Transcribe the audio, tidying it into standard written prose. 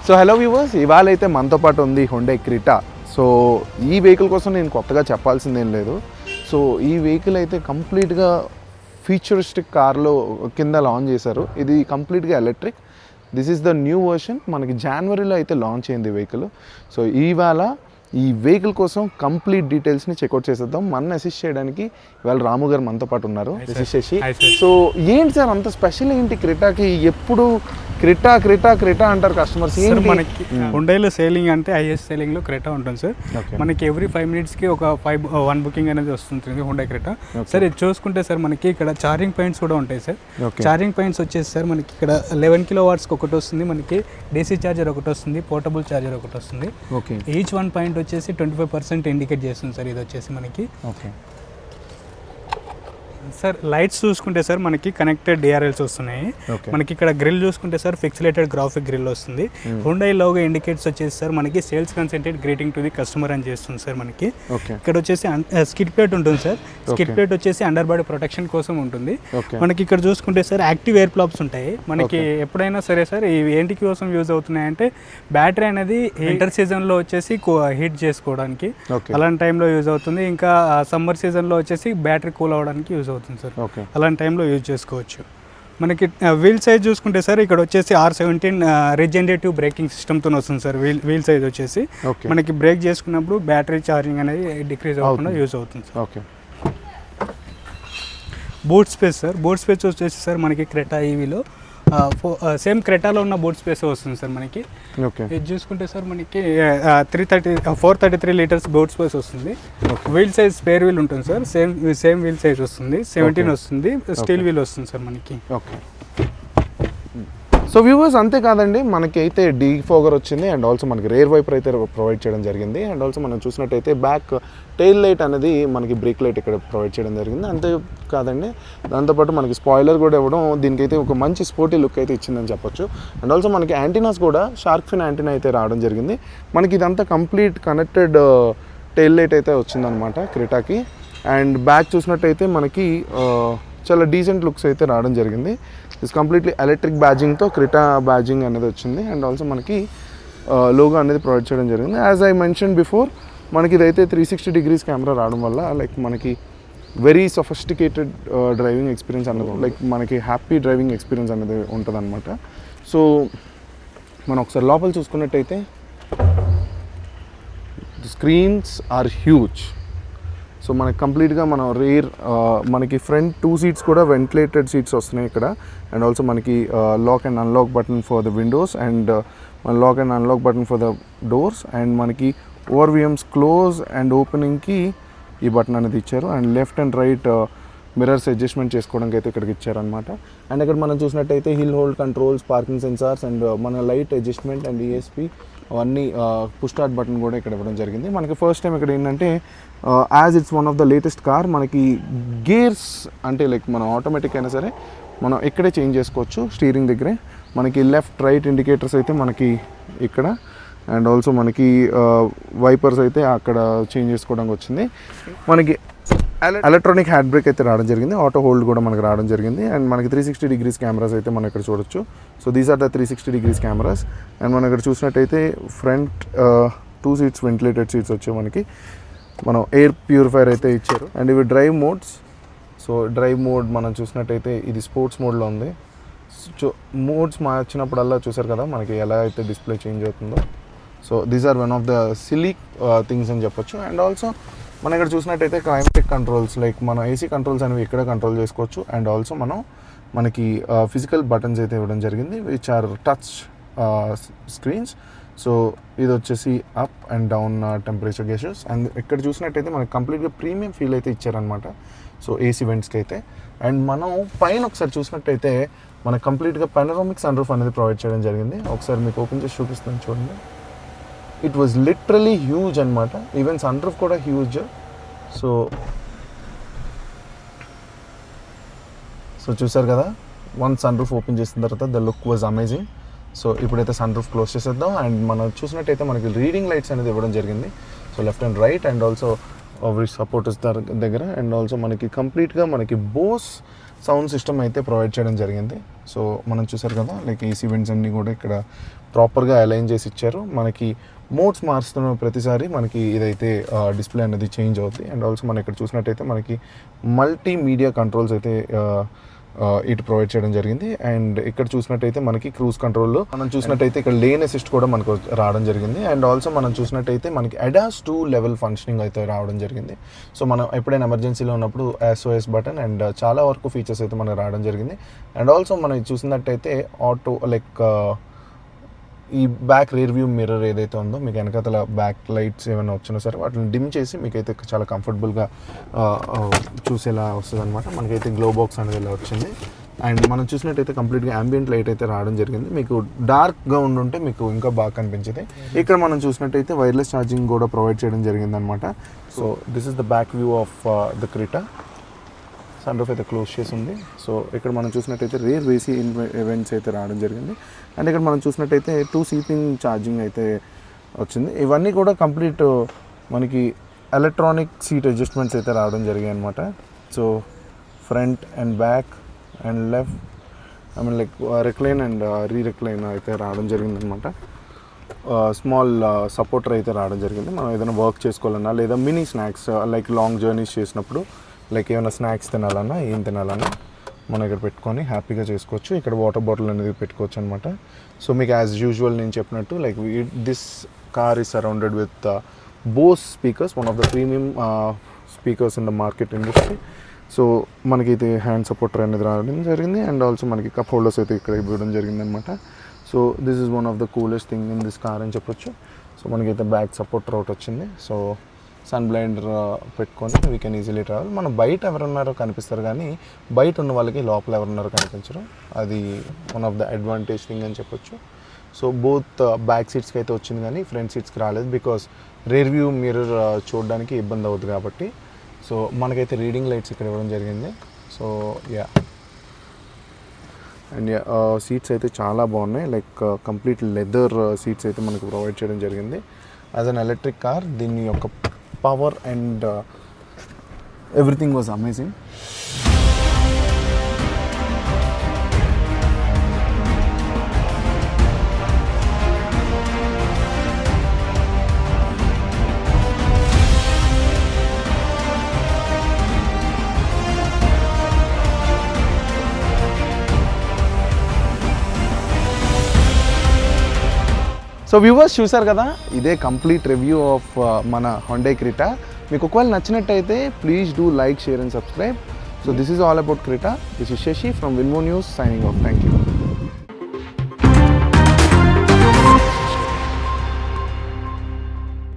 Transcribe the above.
So hello viewers, ఇవాళ అయితే మనతో పాటు ఉంది హుండై క్రెటా. సో ఈ వెహికల్ కోసం నేను కొత్తగా చెప్పాల్సిందేం లేదు. సో ఈ వెహికల్ అయితే కంప్లీట్గా ఫ్యూచరిస్టిక్ కార్లో కింద లాంచ్ చేశారు. ఇది కంప్లీట్గా electric. This is the new version. మనకి జనవరిలో అయితే లాంచ్ అయింది వెహికల్. సో ఇవాళ ఈ వెహికల్ కోసం కంప్లీట్ డీటెయిల్స్ని చెక్అవుట్ చేసేద్దాం. మన అసిస్ట్ చేయడానికి ఇవాళ రాము గారు మనతో పాటు ఉన్నారు. అసిస్ట్ చేసి సో ఏంటి సార్ అంత స్పెషల్ ఏంటి క్రెటాకి? ఎప్పుడు క్రెటా క్రెటా క్రెటా అంటారు కస్టమర్స్. మనకి హుండైలో సేలింగ్ అంటే హైయెస్ట్ సేలింగ్లో క్రెటా ఉంటుంది సార్. మనకి ఎవ్రీ 5 minutesకి ఒక 1 బుకింగ్ అనేది వస్తుంది హుండై క్రెటా. సార్ ఇది చూసుకుంటే సార్ మనకి ఇక్కడ ఛార్జింగ్ పాయింట్స్ కూడా ఉంటాయి సార్. ఛార్జింగ్ పాయింట్స్ వచ్చేసి సార్ మనకి ఇక్కడ 11 kW ఒకటి వస్తుంది, మనకి డీసీ ఛార్జర్ ఒకటి వస్తుంది, పోర్టబుల్ ఛార్జర్ ఒకటి వస్తుంది. ఈచ్ 1 పాయింట్ వచ్చేసి 25% ఇండికేట్ చేస్తుంది సార్. ఇది వచ్చేసి మనకి సార్ లైట్స్ చూసుకుంటే సార్ మనకి కనెక్టెడ్ డిఆర్ఎల్స్ వస్తున్నాయి. మనకి ఇక్కడ గ్రిల్ చూసుకుంటే సార్ ఫిక్సిలేటెడ్ గ్రాఫిక్ గ్రిల్ వస్తుంది. హుండై లోగో ఇండికేట్స్ వచ్చేసి సార్ మనకి sales consented greeting to the customer అని చేస్తుంది సార్. మనకి ఇక్కడ వచ్చేసి స్కిడ్ ప్లేట్ ఉంటుంది సార్. స్కిడ్ ప్లేట్ వచ్చేసి అండర్ బాడీ ప్రొటెక్షన్ కోసం ఉంటుంది. మనకి ఇక్కడ చూసుకుంటే సార్ యాక్టివ్ ఎయిర్ ప్లాప్స్ ఉంటాయి. మనకి ఎప్పుడైనా సరే సార్ ఇవి ఏంటి కోసం యూజ్ అవుతున్నాయంటే బ్యాటరీ అనేది వింటర్ సీజన్లో వచ్చేసి హీట్ చేసుకోవడానికి అలాంటి టైంలో యూజ్ అవుతుంది. ఇంకా సమ్మర్ సీజన్లో వచ్చేసి బ్యాటరీ కూల్ అవ్వడానికి యూజ్ అవుతుంది సార్. అలాంటి టైంలో యూజ్ చేసుకోవచ్చు. మనకి వీల్ సైజ్ చూసుకుంటే సార్ ఇక్కడ వచ్చేసి R17 రీజనరేటివ్ బ్రేకింగ్ సిస్టమ్తో వస్తుంది సార్. వీల్ సైజ్ వచ్చేసి మనకి బ్రేక్ చేసుకున్నప్పుడు బ్యాటరీ ఛార్జింగ్ అనేది డిక్రీజ్ అవ్వకుండా యూజ్ అవుతుంది sir. Boot space sir. Boot space వచ్చేసి సార్ మనకి క్రెటా ఈవీలో సేమ్ క్రెటాలో ఉన్న బూట్ స్పేస్ వస్తుంది సార్ మనకి. ఇది చూసుకుంటే సార్ మనకి 433 లీటర్స్ బూట్ స్పేస్ వస్తుంది. వీల్ సైజ్ స్పేర్ వీల్ ఉంటుంది సార్. సేమ్ వీల్ సైజ్ వస్తుంది. 17 వస్తుంది. స్టీల్ వీల్ వస్తుంది సార్ మనకి. సో వ్యూవర్స్ అంతేకాదండి, మనకి అయితే డీఫోగర్ వచ్చింది అండ్ ఆల్సో మనకి రేర్ వైపర్ అయితే ప్రొవైడ్ చేయడం జరిగింది. అండ్ ఆల్సో మనం చూసినట్టయితే బ్యాక్ టెయిల్ లైట్ అనేది మనకి బ్రేక్ లైట్ ఇక్కడ ప్రొవైడ్ చేయడం జరిగింది. అంతే కాదండి, దాంతోపాటు మనకి స్పాయిలర్ కూడా ఇవ్వడం దీనికైతే ఒక మంచి స్పోర్టీ లుక్ అయితే ఇచ్చిందని చెప్పొచ్చు. అండ్ ఆల్సో మనకి యాంటీనాస్ కూడా షార్క్ ఫిన్ యాంటీనా అయితే రావడం జరిగింది. మనకి ఇదంతా కంప్లీట్ కనెక్టెడ్ టెయిల్ లైట్ అయితే వచ్చిందనమాట క్రెటాకి. అండ్ బ్యాక్ చూసినట్టయితే మనకి చాలా డీసెంట్ లుక్స్ అయితే రావడం జరిగింది. ఇట్స్ కంప్లీట్లీ ఎలక్ట్రిక్ బ్యాజింగ్తో క్రెటా బ్యాజింగ్ అనేది వచ్చింది. అండ్ ఆల్సో మనకి లోగో అనేది ప్రొవైడ్ చేయడం జరిగింది. యాజ్ ఐ మెన్షన్ బిఫోర్, మనకి ఇదైతే 360 degrees కెమెరా రావడం వల్ల లైక్ మనకి వెరీ సొఫిస్టికేటెడ్ డ్రైవింగ్ ఎక్స్పీరియన్స్ అనేది లైక్ మనకి హ్యాపీ డ్రైవింగ్ ఎక్స్పీరియన్స్ అనేది ఉంటుంది అనమాట. సో మనం ఒకసారి లోపల చూసుకున్నట్టయితే స్క్రీన్స్ ఆర్ హ్యూజ్. సో మనకి కంప్లీట్గా మనం మనకి ఫ్రంట్ 2 seats కూడా వెంటిలేటెడ్ సీట్స్ వస్తున్నాయి ఇక్కడ. అండ్ ఆల్సో మనకి lock and unlock button for the windows and మన lock and unlock button for the doors. And మనకి ఓవర్విఎమ్స్ క్లోజ్ అండ్ ఓపెనింగ్కి ఈ బటన్ అనేది ఇచ్చారు. And left and right mirrors adjustment చేసుకోవడానికి అయితే ఇక్కడికి ఇచ్చారనమాట. అండ్ ఇక్కడ మనం చూసినట్టయితే hill hold controls, parking sensors and మన లైట్ అడ్జస్ట్మెంట్ అండ్ ESP అవన్నీ పుష్ స్టార్ట్ బటన్ కూడా ఇక్కడ ఇవ్వడం జరిగింది. మనకి ఫస్ట్ టైం ఇక్కడ ఏంటంటే as it's one of the latest car మనకి గేర్స్ అంటే లైక్ మనం ఆటోమేటిక్ అయినా సరే మనం ఇక్కడే చేంజ్ చేసుకోవచ్చు. స్టీరింగ్ దగ్గరే మనకి లెఫ్ట్ రైట్ ఇండికేటర్స్ అయితే మనకి ఇక్కడ అండ్ ఆల్సో మనకి వైపర్స్ అయితే అక్కడ చేంజ్ చేసుకోవడానికి వచ్చింది. మనకి ఎలక్ట్రానిక్ హ్యాండ్ బ్రేక్ అయితే రావడం జరిగింది. ఆటో హోల్డ్ కూడా మనకి రావడం జరిగింది. అండ్ మనకి 360 degrees కెమెరాస్ అయితే మనం ఇక్కడ చూడొచ్చు. So these are the 360 degrees cameras. And మనం ఇక్కడ చూసినట్టయితే ఫ్రంట్ 2 seats వెంటిలేటెడ్ సీట్స్ వచ్చాయి. మనకి మనం ఎయిర్ ప్యూరిఫైర్ అయితే ఇచ్చారు. అండ్ ఇవి drive modes. So drive mode మనం చూసినట్టయితే ఇది స్పోర్ట్స్ మోడ్లో ఉంది. సో మోడ్స్ మార్చినప్పుడల్లా చూసారు కదా మనకి ఎలా అయితే డిస్ప్లే చేంజ్ అవుతుందో. So these are one of the silly things అని చెప్పొచ్చు. అండ్ ఆల్సో మనం ఇక్కడ చూసినట్టయితే క్లైమాటిక్ కంట్రోల్స్ లైక్ మన AC కంట్రోల్స్ అనేవి ఇక్కడ కంట్రోల్ చేసుకోవచ్చు. అండ్ ఆల్సో మనకి ఫిజికల్ బటన్స్ అయితే ఇవ్వడం జరిగింది which are touch screens. So ఇది వచ్చేసి up and down temperature gauges. And ఇక్కడ చూసినట్టయితే మనకి కంప్లీట్గా ప్రీమియం ఫీల్ అయితే ఇచ్చారనమాట. సో AC వెంట్స్కి అయితే. అండ్ మనం పైన ఒకసారి చూసినట్టయితే మనకు కంప్లీట్గా పెనరామిక్ సన్ రూఫ్ అనేది ప్రొవైడ్ చేయడం జరిగింది. ఒకసారి మీకు ఓపెన్ చేసి చూపిస్తాను చూడండి. ఇట్ వాజ్ లిటరలీ హ్యూజ్ అనమాట. ఈవెన్ సన్ రూఫ్ కూడా హ్యూజ్. సో చూసారు కదా, వన్ సన్ రూఫ్ ఓపెన్ చేసిన తర్వాత the look was amazing. So ఇప్పుడైతే సన్ రూఫ్ క్లోజ్ చేసేద్దాం. అండ్ మనం చూసినట్టయితే మనకి రీడింగ్ లైట్స్ అనేది ఇవ్వడం జరిగింది. So left and right and also supporters దగ్గర. అండ్ ఆల్సో మనకి కంప్లీట్గా మనకి బోస్ సౌండ్ సిస్టమ్ అయితే ప్రొవైడ్ చేయడం జరిగింది. సో మనం చూసారు కదా, లైక్ ఏసీ వెంట్స్ అన్నీ కూడా ఇక్కడ ప్రాపర్గా అలైన్ చేసి ఇచ్చారు. మనకి మోడ్స్ మారుస్తున్న ప్రతిసారి మనకి ఇదైతే డిస్ప్లే అనేది చేంజ్ అవుతుంది. అండ్ ఆల్సో మనం ఇక్కడ చూసినట్టయితే మనకి మల్టీమీడియా కంట్రోల్స్ అయితే ఇటు ప్రొవైడ్ చేయడం జరిగింది. అండ్ ఇక్కడ చూసినట్టయితే మనకి క్రూజ్ కంట్రోల్లో మనం చూసినట్టయితే ఇక్కడ లేన్ అసిస్ట్ కూడా మనకు రావడం జరిగింది. అండ్ ఆల్సో మనం చూసినట్టయితే మనకి ADAS 2 లెవెల్ ఫంక్షనింగ్ అయితే రావడం జరిగింది. సో మనం ఎప్పుడైనా ఎమర్జెన్సీలో ఉన్నప్పుడు SOS బటన్ అండ్ చాలా వరకు ఫీచర్స్ అయితే మనకు రావడం జరిగింది. అండ్ ఆల్సో మనం చూసినట్టయితే ఆటో లైక్ ఈ బ్యాక్ రియర్ వ్యూ మిర్రర్ ఏదైతే ఉందో మీకు వెనకాతల బ్యాక్ లైట్స్ ఏమైనా వచ్చినా సరే వాటిని డిమ్ చేసి మీకైతే చాలా కంఫర్టబుల్గా చూసేలా వస్తుంది అనమాట. మనకైతే గ్లో బాక్స్ అనేది ఇలా వచ్చింది. అండ్ మనం చూసినట్టయితే కంప్లీట్గా ambient లైట్ అయితే రావడం జరిగింది. మీకు డార్క్గా ఉండుంటే మీకు ఇంకా బాగా కనిపించింది. ఇక్కడ మనం చూసినట్టయితే వైర్లెస్ ఛార్జింగ్ కూడా ప్రొవైడ్ చేయడం జరిగింది అనమాట. So this is the back view of the Creta. Sunroof అయితే క్లోజ్ చేసి ఉంది. సో ఇక్కడ మనం చూసినట్టయితే రేర్ ఏసీ ఈవెంట్స్ అయితే రావడం జరిగింది. అండ్ ఇక్కడ మనం చూసినట్టయితే 2 సీటింగ్ ఛార్జింగ్ అయితే వచ్చింది. ఇవన్నీ కూడా కంప్లీట్ మనకి ఎలక్ట్రానిక్ సీట్ అడ్జస్ట్మెంట్స్ అయితే రావడం జరిగాయి అనమాట. So front and back and left like recline and rerecline అయితే రావడం జరిగింది అనమాట. స్మాల్ సపోర్టర్ అయితే రావడం జరిగింది. మనం ఏదైనా వర్క్ చేసుకోవాలన్నా లేదా mini snacks like long journeys చేసినప్పుడు లైక్ ఏమైనా స్నాక్స్ తినాలన్నా ఏం తినాలన్నా మనం ఇక్కడ పెట్టుకొని హ్యాపీగా చేసుకోవచ్చు. ఇక్కడ వాటర్ బాటిల్ అనేది పెట్టుకోవచ్చు అనమాట. సో మీకు యాజ్ యూజువల్ నేను చెప్పినట్టు like this car is surrounded with Bose speakers, one of the premium speakers in the market industry. So మనకైతే హ్యాండ్ సపోర్టర్ అనేది రావడం జరిగింది. అండ్ ఆల్సో మనకి కప్ హోల్డర్స్ అయితే ఇక్కడ ఇవ్వడం జరిగింది అనమాట. So this is one of the coolest thing in this car అని చెప్పొచ్చు. సో మనకైతే బ్యాక్ సపోర్టర్ ఒకటి వచ్చింది. సో సన్ బ్లైండర్ పెట్టుకొని వీ కెన్ ఈజీలీ ట్రావెల్. మనం బయట ఎవరున్నారో కనిపిస్తారు కానీ బయట ఉన్న వాళ్ళకి లోపల ఎవరున్నారో కనిపించరు. అది one of the advantage thing అని చెప్పొచ్చు. సో బోత్ బ్యాక్ సీట్స్కి అయితే వచ్చింది కానీ ఫ్రంట్ సీట్స్కి రాలేదు. బికాస్ రేర్ వ్యూ మిర్రర్ చూడడానికి ఇబ్బంది అవుతుంది కాబట్టి. సో మనకైతే రీడింగ్ లైట్స్ ఇక్కడ ఇవ్వడం జరిగింది. సో యా అండ్ సీట్స్ అయితే చాలా బాగున్నాయి. లైక్ కంప్లీట్ లెదర్ సీట్స్ అయితే మనకు ప్రొవైడ్ చేయడం జరిగింది. యాజ్ అన్ ఎలక్ట్రిక్ కార్ దీని యొక్క power and everything was amazing. So viewers చూసారు కదా, ఇదే కంప్లీట్ రివ్యూ ఆఫ్ మన Hyundai Creta. మీకు ఒకవేళ నచ్చినట్టయితే please do like, share and subscribe. So this is all about Creta. This is Shashi from Vinmo News signing off. Thank you.